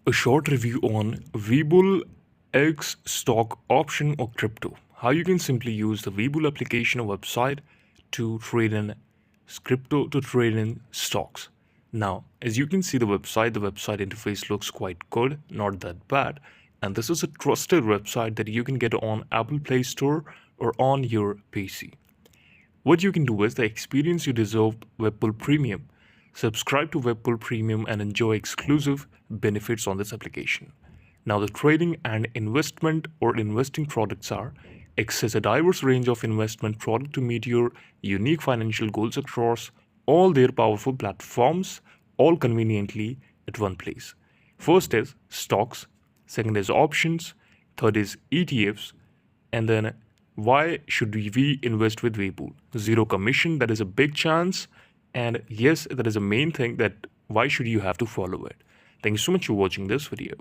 A short review on Webull X stock option or crypto. How you can simply use the Webull application or website to trade in crypto to trade in stocks. Now, as you can see the website interface looks quite good, not that bad. And this is a trusted website that you can get on Apple Play Store or on your PC. What you can do is the experience you deserve Webull Premium. Subscribe to Webull Premium and enjoy exclusive benefits on this application. Now, the trading and investment or investing products are access a diverse range of investment product to meet your unique financial goals across all their powerful platforms, all conveniently at one place. First is stocks, second is options, third is ETFs, and then why should we invest with Webull? Zero commission, that is a big chance. And yes, that is a main thing that why should you have to follow it? Thank you so much for watching this video.